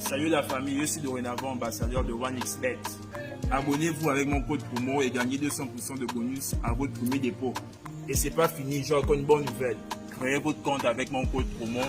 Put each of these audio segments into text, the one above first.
Salut la famille, je suis dorénavant ambassadeur de OneXBet. Abonnez-vous avec mon code promo et gagnez 200% de bonus à votre premier dépôt. Et c'est pas fini, j'ai encore une bonne nouvelle. Créez votre compte avec mon code promo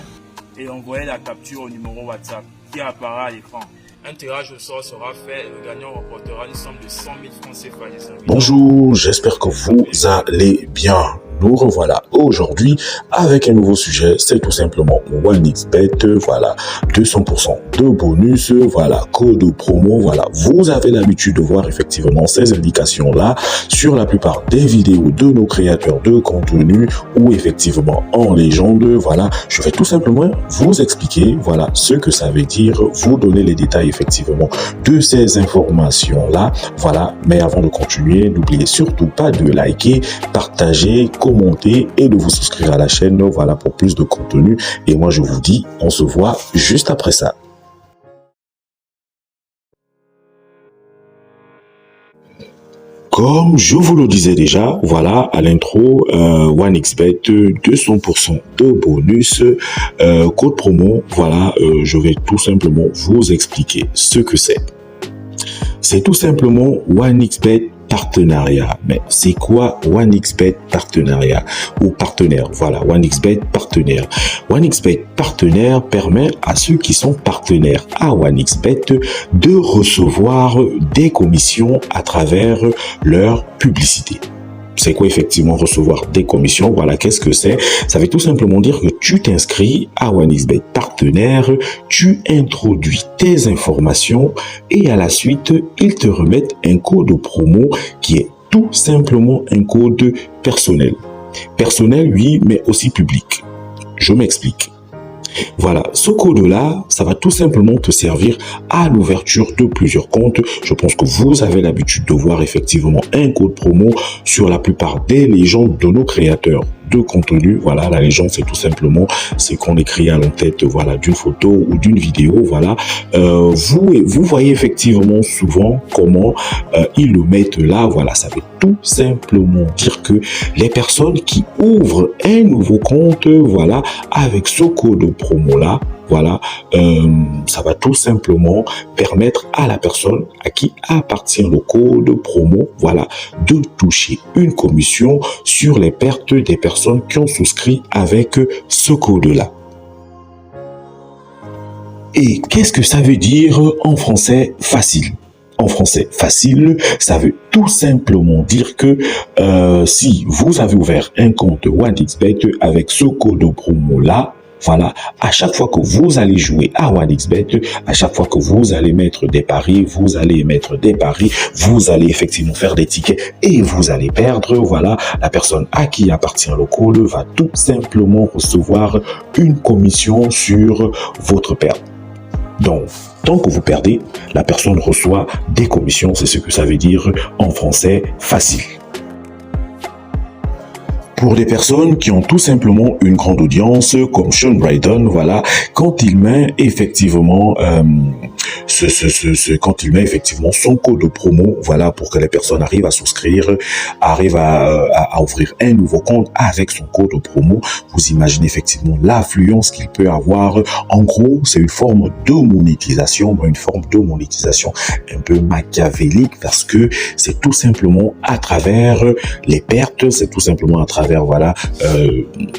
et envoyez la capture au numéro WhatsApp qui apparaît à l'écran. Un tirage au sort sera fait et le gagnant remportera une somme de 100 000 francs CFA des invités. Bonjour, j'espère que vous allez bien. Nous revoilà aujourd'hui avec un nouveau sujet, c'est tout simplement OneXBet, voilà, 200% de bonus, voilà, code promo, voilà. Vous avez l'habitude de voir effectivement ces indications-là sur la plupart des vidéos de nos créateurs de contenu ou effectivement en légende, voilà. Je vais tout simplement vous expliquer, voilà, ce que ça veut dire, vous donner les détails effectivement de ces informations-là, voilà. Mais avant de continuer, n'oubliez surtout pas de liker, partager, commenter et de vous souscrire à la chaîne, voilà, pour plus de contenu. Et moi, je vous dis, on se voit juste après ça. Comme je vous le disais déjà, voilà, à l'intro, OneXBet, 200% de bonus, code promo, voilà, je vais tout simplement vous expliquer ce que c'est. C'est tout simplement OneXBet partenariat. Mais c'est quoi OneXBet partenariat ou partenaire? Voilà, OneXBet partenaire. OneXBet partenaire permet à ceux qui sont partenaires à OneXBet de recevoir des commissions à travers leur publicité. C'est quoi effectivement recevoir des commissions? Voilà, qu'est-ce que c'est? Ça veut tout simplement dire que tu t'inscris à OneXBet partenaire, tu introduis tes informations et à la suite, ils te remettent un code promo qui est tout simplement un code personnel. Personnel, oui, mais aussi public. Je m'explique. Voilà, ce code-là, ça va tout simplement te servir à l'ouverture de plusieurs comptes. Je pense que vous avez l'habitude de voir effectivement un code promo sur la plupart des légendes de nos créateurs de contenu. Voilà, la légende, c'est tout simplement ce qu'on écrit à l'entête, voilà, d'une photo ou d'une vidéo. Voilà, vous voyez effectivement souvent comment ils le mettent là. Voilà, ça veut tout simplement dire que les personnes qui ouvrent un nouveau compte, voilà, avec ce code promo là, voilà, ça va tout simplement permettre à la personne à qui appartient le code promo, voilà, de toucher une commission sur les pertes des personnes qui ont souscrit avec ce code-là. Et qu'est-ce que ça veut dire en français facile? En français facile, ça veut tout simplement dire que si vous avez ouvert un compte OneXBet avec ce code promo-là, voilà, à chaque fois que vous allez jouer à OneXBet, à chaque fois que vous allez mettre des paris, vous allez effectivement faire des tickets et vous allez perdre, voilà, la personne à qui appartient le code va tout simplement recevoir une commission sur votre perte. Donc, tant que vous perdez, la personne reçoit des commissions, c'est ce que ça veut dire en français facile. Pour des personnes qui ont tout simplement une grande audience, comme Sean Brydon, voilà, quand il met effectivement quand il met effectivement son code promo, voilà, pour que les personnes arrivent à souscrire, arrivent à ouvrir un nouveau compte avec son code promo, vous imaginez effectivement l'affluence qu'il peut avoir. En gros, c'est une forme de monétisation, un peu machiavélique parce que c'est tout simplement à travers les pertes, c'est tout simplement à travers, voilà,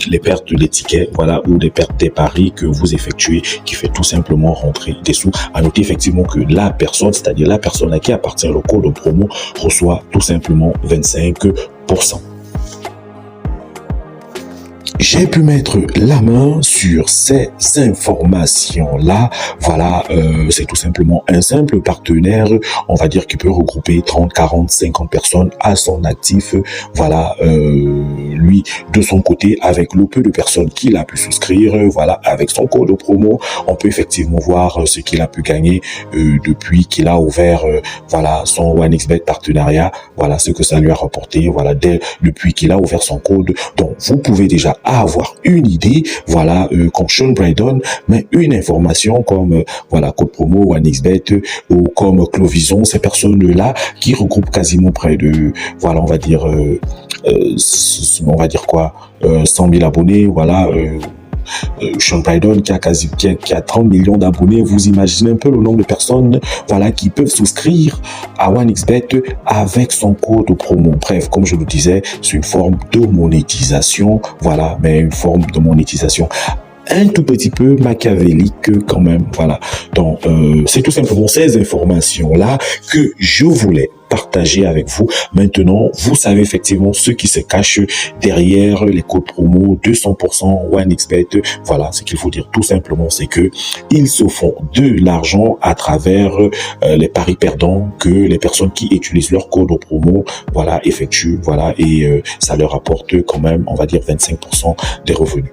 les pertes des tickets, voilà, ou des pertes des paris que vous effectuez qui fait tout simplement rentrer des sous. À noter effectivement que la personne, c'est-à-dire la personne à qui appartient le code promo, reçoit tout simplement 25%. J'ai pu mettre la main sur ces informations-là. Voilà, c'est tout simplement un simple partenaire, on va dire, qui peut regrouper 30, 40, 50 personnes à son actif. Voilà, lui, de son côté, avec le peu de personnes qu'il a pu souscrire, voilà, avec son code promo, on peut effectivement voir ce qu'il a pu gagner depuis qu'il a ouvert, voilà, son OneXBet partenariat. Voilà, ce que ça lui a rapporté, voilà, depuis qu'il a ouvert son code. Donc, vous pouvez déjà avoir une idée, voilà, comme Sean Brydon, mais une information comme, voilà, code promo, OneXBet, ou comme Clovison, ces personnes-là qui regroupent quasiment près de, voilà, on va dire quoi, 100 000 abonnés, voilà, Sean Brydon qui a 30 millions d'abonnés, vous imaginez un peu le nombre de personnes, voilà, qui peuvent souscrire à OneXBet avec son code promo. Bref, comme je le disais, c'est une forme de monétisation, voilà, mais une forme de monétisation un tout petit peu machiavélique quand même, voilà. Donc, c'est tout simplement ces informations-là que je voulais partager avec vous. Maintenant, vous savez effectivement ce qui se cache derrière les codes promo 200% OneXBet. Voilà, ce qu'il faut dire tout simplement, c'est que ils se font de l'argent à travers les paris perdants que les personnes qui utilisent leur code promo, voilà, effectuent, voilà, et ça leur apporte quand même, on va dire 25% des revenus.